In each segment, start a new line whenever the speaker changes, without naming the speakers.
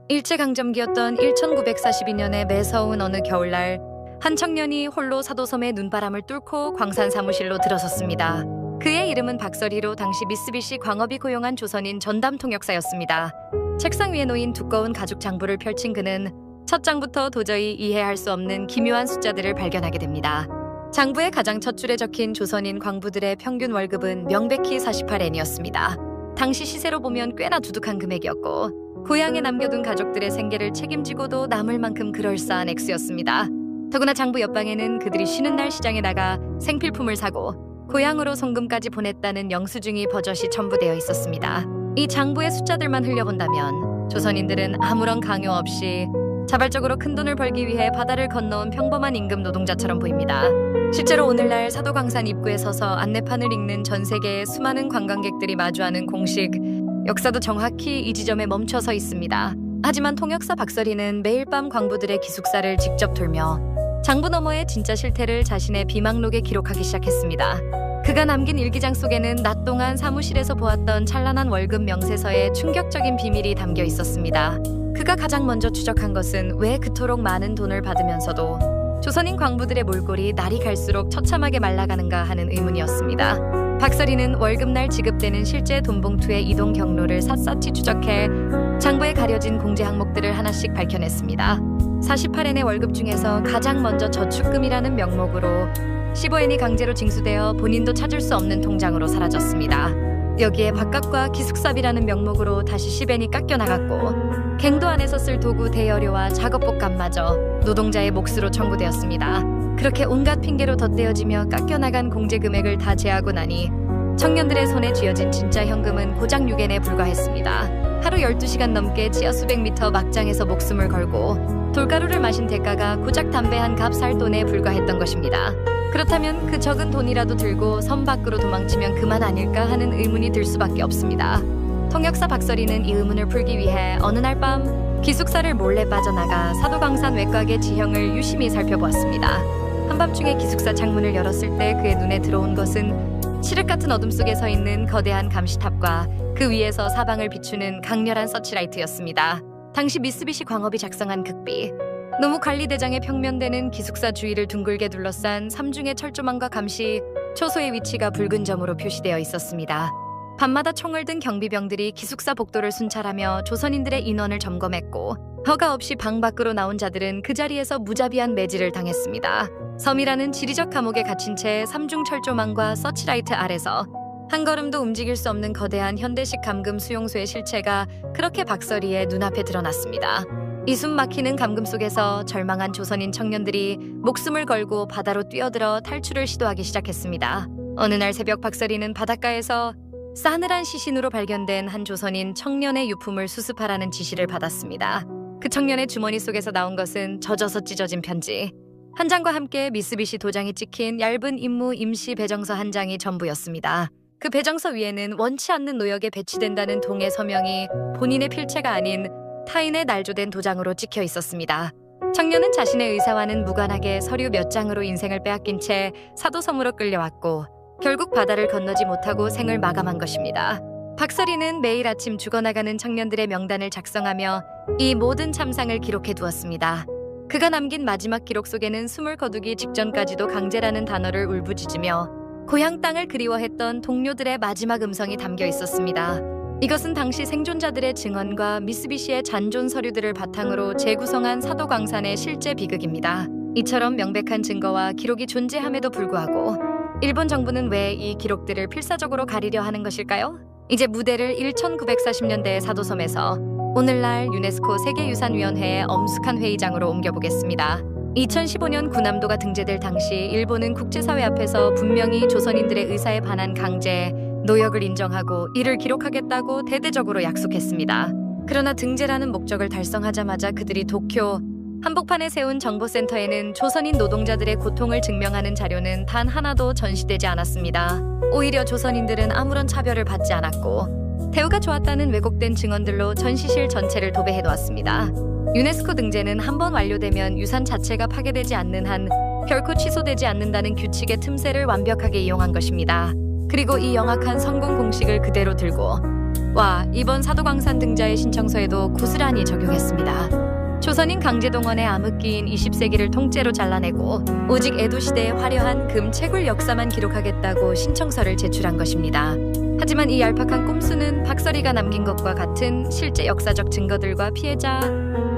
일제강점기였던 1942년의 매서운 어느 겨울날, 한 청년이 홀로 사도섬의 눈바람을 뚫고 광산 사무실로 들어섰습니다. 그의 이름은 박서리로 당시 미쓰비시 광업이 고용한 조선인 전담 통역사였습니다. 책상 위에 놓인 두꺼운 가죽 장부를 펼친 그는 첫 장부터 도저히 이해할 수 없는 기묘한 숫자들을 발견하게 됩니다. 장부의 가장 첫 줄에 적힌 조선인 광부들의 평균 월급은 명백히 48엔이었습니다. 당시 시세로 보면 꽤나 두둑한 금액이었고, 고향에 남겨둔 가족들의 생계를 책임지고도 남을 만큼 그럴싸한 액수였습니다. 더구나 장부 옆방에는 그들이 쉬는 날 시장에 나가 생필품을 사고 고향으로 송금까지 보냈다는 영수증이 버젓이 첨부되어 있었습니다. 이 장부의 숫자들만 흘려본다면 조선인들은 아무런 강요 없이 자발적으로 큰돈을 벌기 위해 바다를 건너온 평범한 임금 노동자처럼 보입니다. 실제로 오늘날 사도광산 입구에 서서 안내판을 읽는 전 세계의 수많은 관광객들이 마주하는 공식 역사도 정확히 이 지점에 멈춰서 있습니다. 하지만 통역사 박서리는 매일 밤 광부들의 기숙사를 직접 돌며 장부 너머의 진짜 실태를 자신의 비망록에 기록하기 시작했습니다. 그가 남긴 일기장 속에는 낮 동안 사무실에서 보았던 찬란한 월급 명세서에 충격적인 비밀이 담겨 있었습니다. 그가 가장 먼저 추적한 것은 왜 그토록 많은 돈을 받으면서도 조선인 광부들의 몰골이 날이 갈수록 처참하게 말라가는가 하는 의문이었습니다. 박서리는 월급날 지급되는 실제 돈봉투의 이동 경로를 샅샅이 추적해 장부에 가려진 공제 항목들을 하나씩 밝혀냈습니다. 48엔의 월급 중에서 가장 먼저 저축금이라는 명목으로 15엔이 강제로 징수되어 본인도 찾을 수 없는 통장으로 사라졌습니다. 여기에 밥값과 기숙사비라는 명목으로 다시 10엔이 깎여나갔고, 갱도 안에서 쓸 도구 대여료와 작업복값마저 노동자의 몫으로 청구되었습니다. 그렇게 온갖 핑계로 덧대어지며 깎여나간 공제 금액을 다 제하고 나니 청년들의 손에 쥐어진 진짜 현금은 고작 6엔에 불과했습니다. 하루 12시간 넘게 지하 수백 미터 막장에서 목숨을 걸고 돌가루를 마신 대가가 고작 담배 한 갑 살 돈에 불과했던 것입니다. 그렇다면 그 적은 돈이라도 들고 섬 밖으로 도망치면 그만 아닐까 하는 의문이 들 수밖에 없습니다. 통역사 박서리는 이 의문을 풀기 위해 어느 날 밤 기숙사를 몰래 빠져나가 사도광산 외곽의 지형을 유심히 살펴보았습니다. 한밤중에 기숙사 창문을 열었을 때 그의 눈에 들어온 것은 칠흑 같은 어둠 속에 서 있는 거대한 감시탑과 그 위에서 사방을 비추는 강렬한 서치라이트였습니다. 당시 미쓰비시 광업이 작성한 극비, 노무관리대장에 평면되는 기숙사 주위를 둥글게 둘러싼 삼중의 철조망과 감시, 초소의 위치가 붉은 점으로 표시되어 있었습니다. 밤마다 총을 든 경비병들이 기숙사 복도를 순찰하며 조선인들의 인원을 점검했고, 허가 없이 방 밖으로 나온 자들은 그 자리에서 무자비한 매질을 당했습니다. 섬이라는 지리적 감옥에 갇힌 채 삼중 철조망과 서치라이트 아래서 한 걸음도 움직일 수 없는 거대한 현대식 감금 수용소의 실체가 그렇게 박서리의 눈앞에 드러났습니다. 이 숨 막히는 감금 속에서 절망한 조선인 청년들이 목숨을 걸고 바다로 뛰어들어 탈출을 시도하기 시작했습니다. 어느 날 새벽 박서리는 바닷가에서 싸늘한 시신으로 발견된 한 조선인 청년의 유품을 수습하라는 지시를 받았습니다. 그 청년의 주머니 속에서 나온 것은 젖어서 찢어진 편지 한 장과 함께 미쓰비시 도장이 찍힌 얇은 임무 임시 배정서 한 장이 전부였습니다. 그 배정서 위에는 원치 않는 노역에 배치된다는 동의 서명이 본인의 필체가 아닌 타인의 날조된 도장으로 찍혀 있었습니다. 청년은 자신의 의사와는 무관하게 서류 몇 장으로 인생을 빼앗긴 채 사도섬으로 끌려왔고, 결국 바다를 건너지 못하고 생을 마감한 것입니다. 박서리는 매일 아침 죽어나가는 청년들의 명단을 작성하며 이 모든 참상을 기록해 두었습니다. 그가 남긴 마지막 기록 속에는 숨을 거두기 직전까지도 강제라는 단어를 울부짖으며 고향 땅을 그리워했던 동료들의 마지막 음성이 담겨 있었습니다. 이것은 당시 생존자들의 증언과 미쓰비시의 잔존 서류들을 바탕으로 재구성한 사도광산의 실제 비극입니다. 이처럼 명백한 증거와 기록이 존재함에도 불구하고 일본 정부는 왜 이 기록들을 필사적으로 가리려 하는 것일까요? 이제 무대를 1940년대의 사도섬에서 오늘날 유네스코 세계유산위원회의 엄숙한 회의장으로 옮겨보겠습니다. 2015년 군함도가 등재될 당시 일본은 국제사회 앞에서 분명히 조선인들의 의사에 반한 강제, 노역을 인정하고 이를 기록하겠다고 대대적으로 약속했습니다. 그러나 등재라는 목적을 달성하자마자 그들이 도쿄 한복판에 세운 정보센터에는 조선인 노동자들의 고통을 증명하는 자료는 단 하나도 전시되지 않았습니다. 오히려 조선인들은 아무런 차별을 받지 않았고 대우가 좋았다는 왜곡된 증언들로 전시실 전체를 도배해 놓았습니다. 유네스코 등재는 한 번 완료되면 유산 자체가 파괴되지 않는 한 결코 취소되지 않는다는 규칙의 틈새를 완벽하게 이용한 것입니다. 그리고 이 영악한 성공 공식을 그대로 들고 와, 이번 사도광산 등자의 신청서에도 고스란히 적용했습니다. 조선인 강제동원의 암흑기인 20세기를 통째로 잘라내고 오직 에도시대의 화려한 금채굴 역사만 기록하겠다고 신청서를 제출한 것입니다. 하지만 이 얄팍한 꼼수는 박서리가 남긴 것과 같은 실제 역사적 증거들과 피해자,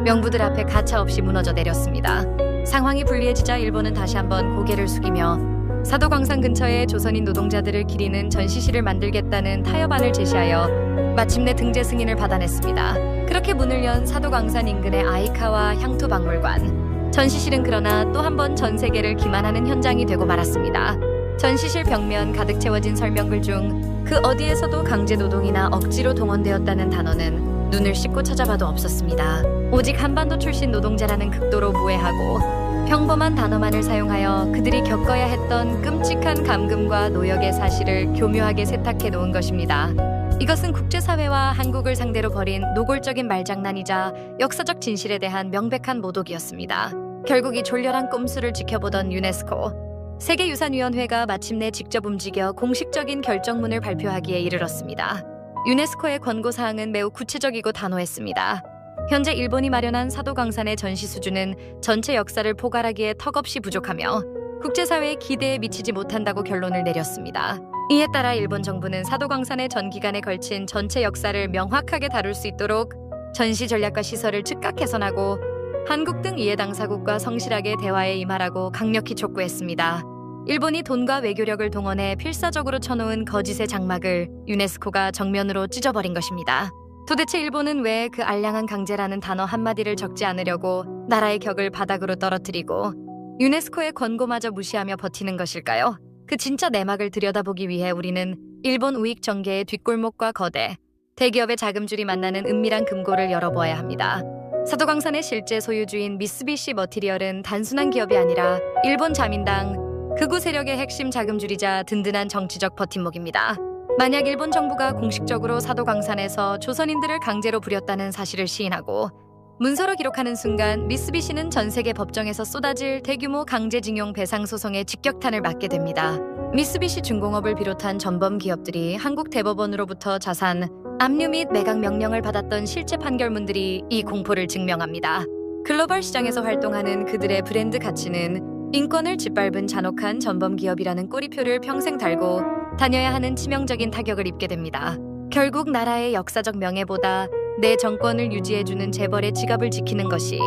명부들 앞에 가차없이 무너져 내렸습니다. 상황이 불리해지자 일본은 다시 한번 고개를 숙이며 사도광산 근처에 조선인 노동자들을 기리는 전시실을 만들겠다는 타협안을 제시하여 마침내 등재 승인을 받아냈습니다. 그렇게 문을 연 사도광산 인근의 아이카와 향토박물관. 전시실은 그러나 또 한 번 전 세계를 기만하는 현장이 되고 말았습니다. 전시실 벽면 가득 채워진 설명글 중 그 어디에서도 강제노동이나 억지로 동원되었다는 단어는 눈을 씻고 찾아봐도 없었습니다. 오직 한반도 출신 노동자라는 극도로 무해하고 평범한 단어만을 사용하여 그들이 겪어야 했던 끔찍한 감금과 노역의 사실을 교묘하게 세탁해 놓은 것입니다. 이것은 국제사회와 한국을 상대로 벌인 노골적인 말장난이자 역사적 진실에 대한 명백한 모독이었습니다. 결국 이 졸렬한 꼼수를 지켜보던 유네스코, 세계유산위원회가 마침내 직접 움직여 공식적인 결정문을 발표하기에 이르렀습니다. 유네스코의 권고사항은 매우 구체적이고 단호했습니다. 현재 일본이 마련한 사도광산의 전시 수준은 전체 역사를 포괄하기에 턱없이 부족하며 국제사회의 기대에 미치지 못한다고 결론을 내렸습니다. 이에 따라 일본 정부는 사도광산의 전 기간에 걸친 전체 역사를 명확하게 다룰 수 있도록 전시 전략과 시설을 즉각 개선하고 한국 등 이해 당사국과 성실하게 대화에 임하라고 강력히 촉구했습니다. 일본이 돈과 외교력을 동원해 필사적으로 쳐놓은 거짓의 장막을 유네스코가 정면으로 찢어버린 것입니다. 도대체 일본은 왜 그 알량한 강제라는 단어 한마디를 적지 않으려고 나라의 격을 바닥으로 떨어뜨리고 유네스코의 권고마저 무시하며 버티는 것일까요? 그 진짜 내막을 들여다보기 위해 우리는 일본 우익 정계의 뒷골목과 거대, 대기업의 자금줄이 만나는 은밀한 금고를 열어보아야 합니다. 사도광산의 실제 소유주인 미쓰비시 머티리얼은 단순한 기업이 아니라 일본 자민당, 극우 세력의 핵심 자금줄이자 든든한 정치적 버팀목입니다. 만약 일본 정부가 공식적으로 사도광산에서 조선인들을 강제로 부렸다는 사실을 시인하고 문서로 기록하는 순간 미쓰비시는 전 세계 법정에서 쏟아질 대규모 강제징용 배상 소송의 직격탄을 맞게 됩니다. 미쓰비시 중공업을 비롯한 전범 기업들이 한국 대법원으로부터 자산, 압류 및 매각 명령을 받았던 실제 판결문들이 이 공포를 증명합니다. 글로벌 시장에서 활동하는 그들의 브랜드 가치는 인권을 짓밟은 잔혹한 전범 기업이라는 꼬리표를 평생 달고 다녀야 하는 치명적인 타격을 입게 됩니다. 결국 나라의 역사적 명예보다 내 정권을 유지해주는 재벌의 지갑을 지키는 것이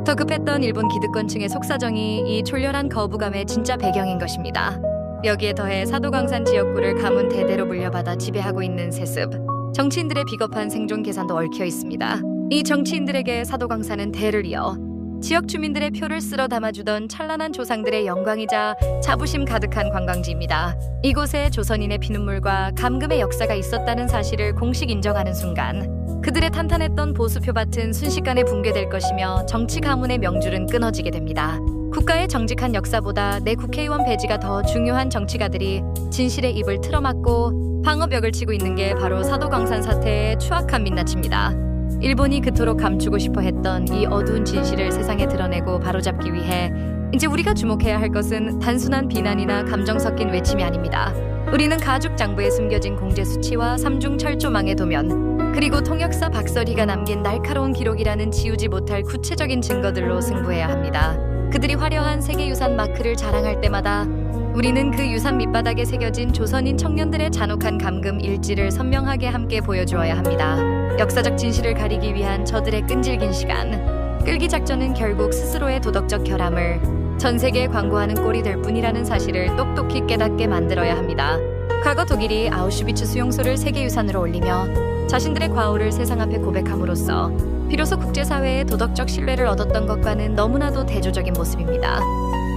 더 급했던 일본 기득권층의 속사정이 이 졸렬한 거부감의 진짜 배경인 것입니다. 여기에 더해 사도광산 지역구를 가문 대대로 물려받아 지배하고 있는 세습, 정치인들의 비겁한 생존 계산도 얽혀 있습니다. 이 정치인들에게 사도광산은 대를 이어 지역 주민들의 표를 쓸어 담아주던 찬란한 조상들의 영광이자 자부심 가득한 관광지입니다. 이곳에 조선인의 피눈물과 감금의 역사가 있었다는 사실을 공식 인정하는 순간 그들의 탄탄했던 보수표밭은 순식간에 붕괴될 것이며 정치 가문의 명줄은 끊어지게 됩니다. 국가의 정직한 역사보다 내 국회의원 배지가 더 중요한 정치가들이 진실의 입을 틀어막고 방어벽을 치고 있는 게 바로 사도광산 사태의 추악한 민낯입니다. 일본이 그토록 감추고 싶어 했던 이 어두운 진실을 세상에 드러내고 바로잡기 위해 이제 우리가 주목해야 할 것은 단순한 비난이나 감정 섞인 외침이 아닙니다. 우리는 가죽 장부에 숨겨진 공제 수치와 삼중 철조망의 도면, 그리고 통역사 박서리가 남긴 날카로운 기록이라는 지우지 못할 구체적인 증거들로 승부해야 합니다. 그들이 화려한 세계유산 마크를 자랑할 때마다 우리는 그 유산 밑바닥에 새겨진 조선인 청년들의 잔혹한 감금 일지를 선명하게 함께 보여주어야 합니다. 역사적 진실을 가리기 위한 저들의 끈질긴 시간, 끌기 작전은 결국 스스로의 도덕적 결함을 전 세계에 광고하는 꼴이 될 뿐이라는 사실을 똑똑히 깨닫게 만들어야 합니다. 과거 독일이 아우슈비츠 수용소를 세계유산으로 올리며 자신들의 과오를 세상 앞에 고백함으로써 비로소 국제사회의 도덕적 신뢰를 얻었던 것과는 너무나도 대조적인 모습입니다.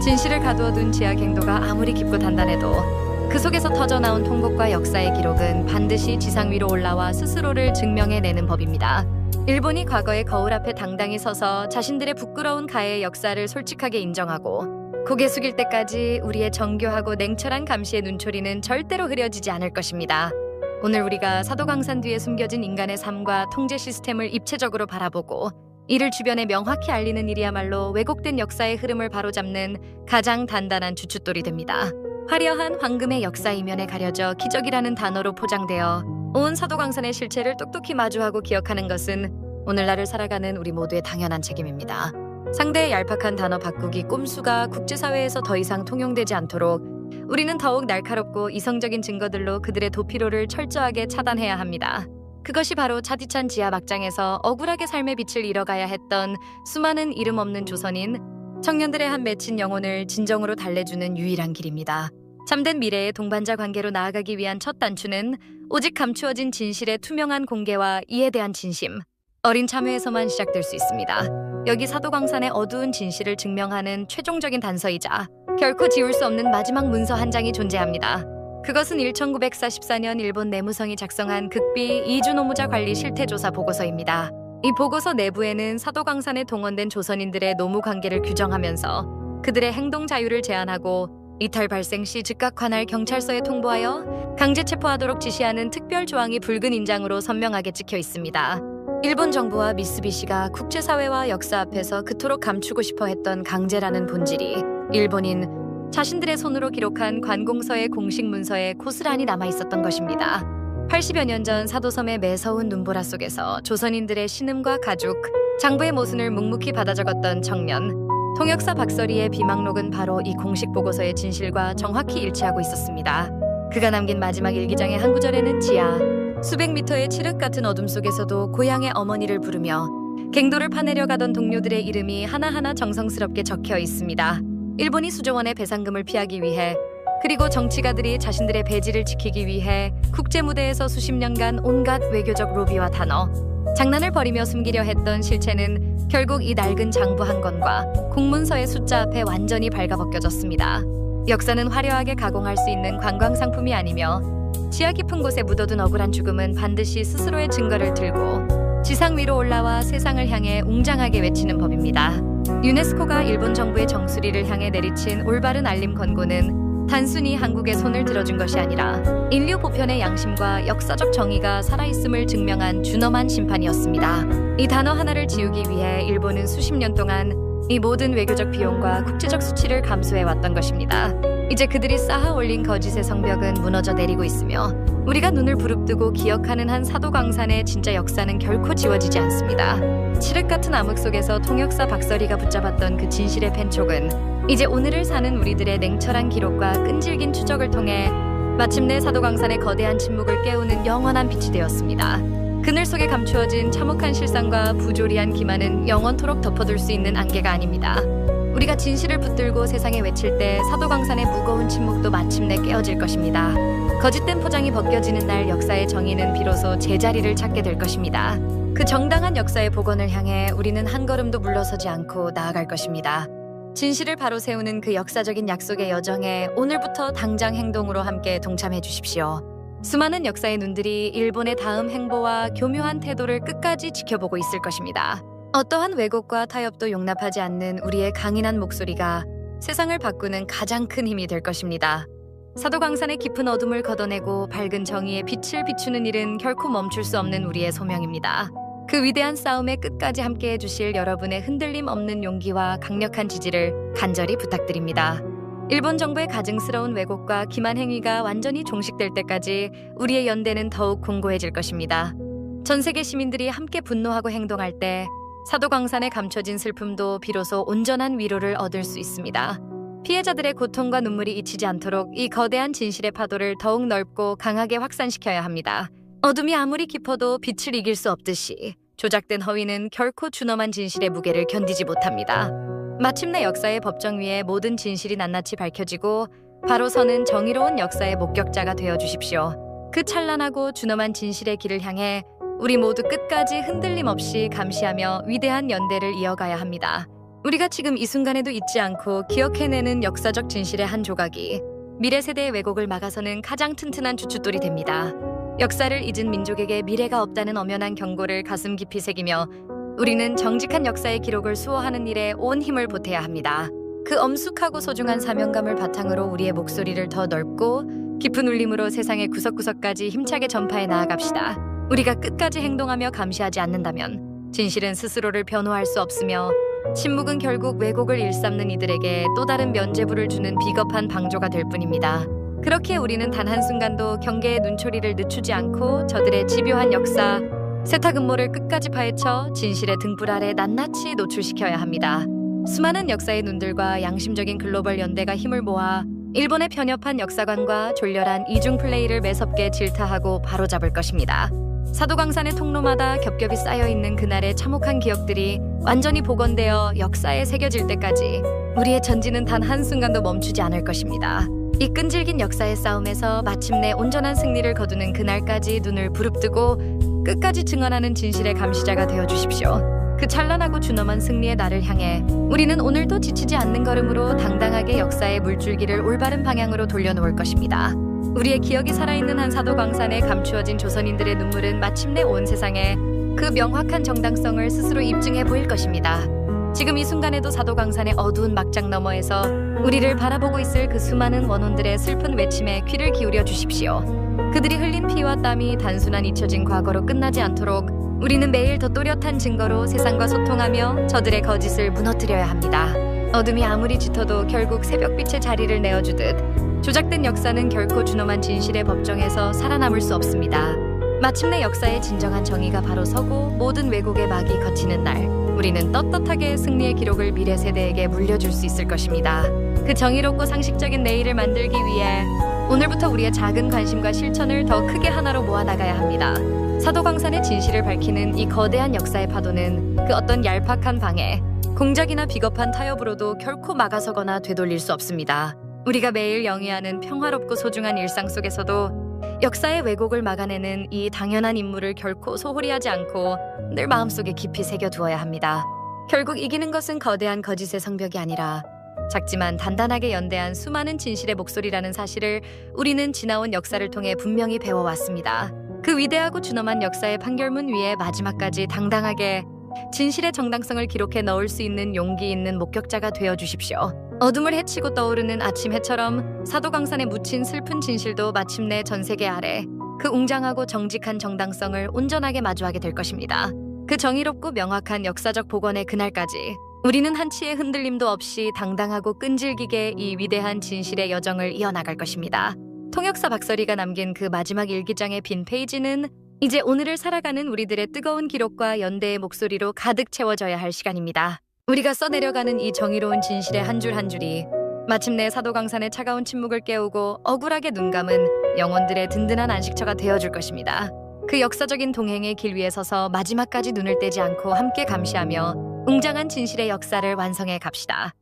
진실을 가두어둔 지하 갱도가 아무리 깊고 단단해도 그 속에서 터져나온 통곡과 역사의 기록은 반드시 지상 위로 올라와 스스로를 증명해내는 법입니다. 일본이 과거의 거울 앞에 당당히 서서 자신들의 부끄러운 가해의 역사를 솔직하게 인정하고 고개 숙일 때까지 우리의 정교하고 냉철한 감시의 눈초리는 절대로 흐려지지 않을 것입니다. 오늘 우리가 사도광산 뒤에 숨겨진 인간의 삶과 통제 시스템을 입체적으로 바라보고 이를 주변에 명확히 알리는 일이야말로 왜곡된 역사의 흐름을 바로잡는 가장 단단한 주춧돌이 됩니다. 화려한 황금의 역사 이면에 가려져 기적이라는 단어로 포장되어 온 사도광산의 실체를 똑똑히 마주하고 기억하는 것은 오늘날을 살아가는 우리 모두의 당연한 책임입니다. 상대의 얄팍한 단어 바꾸기 꼼수가 국제사회에서 더 이상 통용되지 않도록 우리는 더욱 날카롭고 이성적인 증거들로 그들의 도피로를 철저하게 차단해야 합니다. 그것이 바로 차디찬 지하 막장에서 억울하게 삶의 빛을 잃어가야 했던 수많은 이름 없는 조선인 청년들의 한 맺힌 영혼을 진정으로 달래주는 유일한 길입니다. 참된 미래의 동반자 관계로 나아가기 위한 첫 단추는 오직 감추어진 진실의 투명한 공개와 이에 대한 진심, 어린 참여에서만 시작될 수 있습니다. 여기 사도광산의 어두운 진실을 증명하는 최종적인 단서이자 결코 지울 수 없는 마지막 문서 한 장이 존재합니다. 그것은 1944년 일본 내무성이 작성한 극비 이주노무자 관리 실태조사 보고서입니다. 이 보고서 내부에는 사도광산에 동원된 조선인들의 노무 관계를 규정하면서 그들의 행동 자유를 제한하고 이탈 발생 시 즉각 관할 경찰서에 통보하여 강제 체포하도록 지시하는 특별 조항이 붉은 인장으로 선명하게 찍혀 있습니다. 일본 정부와 미쓰비시가 국제사회와 역사 앞에서 그토록 감추고 싶어 했던 강제라는 본질이 일본인 자신들의 손으로 기록한 관공서의 공식 문서에 고스란히 남아 있었던 것입니다. 80여 년 전 사도섬의 매서운 눈보라 속에서 조선인들의 신음과 가죽, 장부의 모순을 묵묵히 받아 적었던 청년, 통역사 박서리의 비망록은 바로 이 공식 보고서의 진실과 정확히 일치하고 있었습니다. 그가 남긴 마지막 일기장의 한 구절에는 지하, 수백 미터의 칠흑 같은 어둠 속에서도 고향의 어머니를 부르며 갱도를 파내려 가던 동료들의 이름이 하나하나 정성스럽게 적혀 있습니다. 일본이 수조원의 배상금을 피하기 위해 그리고 정치가들이 자신들의 배지를 지키기 위해 국제무대에서 수십 년간 온갖 외교적 로비와 단어, 장난을 벌이며 숨기려 했던 실체는 결국 이 낡은 장부 한 권과 공문서의 숫자 앞에 완전히 발가벗겨졌습니다. 역사는 화려하게 가공할 수 있는 관광상품이 아니며 지하 깊은 곳에 묻어둔 억울한 죽음은 반드시 스스로의 증거를 들고 지상 위로 올라와 세상을 향해 웅장하게 외치는 법입니다. 유네스코가 일본 정부의 정수리를 향해 내리친 올바른 알림 권고는 단순히 한국의 손을 들어준 것이 아니라 인류 보편의 양심과 역사적 정의가 살아있음을 증명한 준엄한 심판이었습니다. 이 단어 하나를 지우기 위해 일본은 수십 년 동안 이 모든 외교적 비용과 국제적 수치를 감수해왔던 것입니다. 이제 그들이 쌓아 올린 거짓의 성벽은 무너져 내리고 있으며 우리가 눈을 부릅뜨고 기억하는 한 사도광산의 진짜 역사는 결코 지워지지 않습니다. 칠흑 같은 암흑 속에서 통역사 박서리가 붙잡았던 그 진실의 펜촉은 이제 오늘을 사는 우리들의 냉철한 기록과 끈질긴 추적을 통해 마침내 사도광산의 거대한 침묵을 깨우는 영원한 빛이 되었습니다. 그늘 속에 감추어진 참혹한 실상과 부조리한 기만은 영원토록 덮어둘 수 있는 안개가 아닙니다. 우리가 진실을 붙들고 세상에 외칠 때 사도광산의 무거운 침묵도 마침내 깨어질 것입니다. 거짓된 포장이 벗겨지는 날 역사의 정의는 비로소 제자리를 찾게 될 것입니다. 그 정당한 역사의 복원을 향해 우리는 한 걸음도 물러서지 않고 나아갈 것입니다. 진실을 바로 세우는 그 역사적인 약속의 여정에 오늘부터 당장 행동으로 함께 동참해 주십시오. 수많은 역사의 눈들이 일본의 다음 행보와 교묘한 태도를 끝까지 지켜보고 있을 것입니다. 어떠한 왜곡과 타협도 용납하지 않는 우리의 강인한 목소리가 세상을 바꾸는 가장 큰 힘이 될 것입니다. 사도광산의 깊은 어둠을 걷어내고 밝은 정의의 빛을 비추는 일은 결코 멈출 수 없는 우리의 소명입니다. 그 위대한 싸움에 끝까지 함께해 주실 여러분의 흔들림 없는 용기와 강력한 지지를 간절히 부탁드립니다. 일본 정부의 가증스러운 왜곡과 기만 행위가 완전히 종식될 때까지 우리의 연대는 더욱 공고해질 것입니다. 전 세계 시민들이 함께 분노하고 행동할 때 사도광산에 감춰진 슬픔도 비로소 온전한 위로를 얻을 수 있습니다. 피해자들의 고통과 눈물이 잊히지 않도록 이 거대한 진실의 파도를 더욱 넓고 강하게 확산시켜야 합니다. 어둠이 아무리 깊어도 빛을 이길 수 없듯이 조작된 허위는 결코 준엄한 진실의 무게를 견디지 못합니다. 마침내 역사의 법정 위에 모든 진실이 낱낱이 밝혀지고 바로 서는 정의로운 역사의 목격자가 되어 주십시오. 그 찬란하고 준엄한 진실의 길을 향해 우리 모두 끝까지 흔들림 없이 감시하며 위대한 연대를 이어가야 합니다. 우리가 지금 이 순간에도 잊지 않고 기억해내는 역사적 진실의 한 조각이 미래 세대의 왜곡을 막아서는 가장 튼튼한 주춧돌이 됩니다. 역사를 잊은 민족에게 미래가 없다는 엄연한 경고를 가슴 깊이 새기며 우리는 정직한 역사의 기록을 수호하는 일에 온 힘을 보태야 합니다. 그 엄숙하고 소중한 사명감을 바탕으로 우리의 목소리를 더 넓고 깊은 울림으로 세상의 구석구석까지 힘차게 전파해 나아갑시다. 우리가 끝까지 행동하며 감시하지 않는다면 진실은 스스로를 변호할 수 없으며 침묵은 결국 왜곡을 일삼는 이들에게 또 다른 면죄부를 주는 비겁한 방조가 될 뿐입니다. 그렇게 우리는 단 한순간도 경계의 눈초리를 늦추지 않고 저들의 집요한 역사, 세탁 음모를 끝까지 파헤쳐 진실의 등불 아래 낱낱이 노출시켜야 합니다. 수많은 역사의 눈들과 양심적인 글로벌 연대가 힘을 모아 일본의 편협한 역사관과 졸렬한 이중 플레이를 매섭게 질타하고 바로잡을 것입니다. 사도광산의 통로마다 겹겹이 쌓여있는 그날의 참혹한 기억들이 완전히 복원되어 역사에 새겨질 때까지 우리의 전진은 단 한순간도 멈추지 않을 것입니다. 이 끈질긴 역사의 싸움에서 마침내 온전한 승리를 거두는 그날까지 눈을 부릅뜨고 끝까지 증언하는 진실의 감시자가 되어주십시오. 그 찬란하고 준엄한 승리의 날을 향해 우리는 오늘도 지치지 않는 걸음으로 당당하게 역사의 물줄기를 올바른 방향으로 돌려놓을 것입니다. 우리의 기억이 살아있는 한 사도광산에 감추어진 조선인들의 눈물은 마침내 온 세상에 그 명확한 정당성을 스스로 입증해 보일 것입니다. 지금 이 순간에도 사도광산의 어두운 막장 너머에서 우리를 바라보고 있을 그 수많은 원혼들의 슬픈 외침에 귀를 기울여 주십시오. 그들이 흘린 피와 땀이 단순한 잊혀진 과거로 끝나지 않도록 우리는 매일 더 또렷한 증거로 세상과 소통하며 저들의 거짓을 무너뜨려야 합니다. 어둠이 아무리 짙어도 결국 새벽빛의 자리를 내어주듯 조작된 역사는 결코 준엄한 진실의 법정에서 살아남을 수 없습니다. 마침내 역사의 진정한 정의가 바로 서고 모든 왜곡의 막이 걷히는 날, 우리는 떳떳하게 승리의 기록을 미래 세대에게 물려줄 수 있을 것입니다. 그 정의롭고 상식적인 내일을 만들기 위해 오늘부터 우리의 작은 관심과 실천을 더 크게 하나로 모아나가야 합니다. 사도광산의 진실을 밝히는 이 거대한 역사의 파도는 그 어떤 얄팍한 방해, 공작이나 비겁한 타협으로도 결코 막아서거나 되돌릴 수 없습니다. 우리가 매일 영위하는 평화롭고 소중한 일상 속에서도 역사의 왜곡을 막아내는 이 당연한 임무를 결코 소홀히 하지 않고 늘 마음속에 깊이 새겨두어야 합니다. 결국 이기는 것은 거대한 거짓의 성벽이 아니라 작지만 단단하게 연대한 수많은 진실의 목소리라는 사실을 우리는 지나온 역사를 통해 분명히 배워왔습니다. 그 위대하고 준엄한 역사의 판결문 위에 마지막까지 당당하게 진실의 정당성을 기록해 넣을 수 있는 용기 있는 목격자가 되어주십시오. 어둠을 헤치고 떠오르는 아침 해처럼 사도광산에 묻힌 슬픈 진실도 마침내 전 세계 아래 그 웅장하고 정직한 정당성을 온전하게 마주하게 될 것입니다. 그 정의롭고 명확한 역사적 복원의 그날까지 우리는 한치의 흔들림도 없이 당당하고 끈질기게 이 위대한 진실의 여정을 이어나갈 것입니다. 통역사 박서리가 남긴 그 마지막 일기장의 빈 페이지는 이제 오늘을 살아가는 우리들의 뜨거운 기록과 연대의 목소리로 가득 채워져야 할 시간입니다. 우리가 써내려가는 이 정의로운 진실의 한 줄 한 줄이 마침내 사도광산의 차가운 침묵을 깨우고 억울하게 눈감은 영혼들의 든든한 안식처가 되어줄 것입니다. 그 역사적인 동행의 길 위에 서서 마지막까지 눈을 떼지 않고 함께 감시하며 웅장한 진실의 역사를 완성해 갑시다.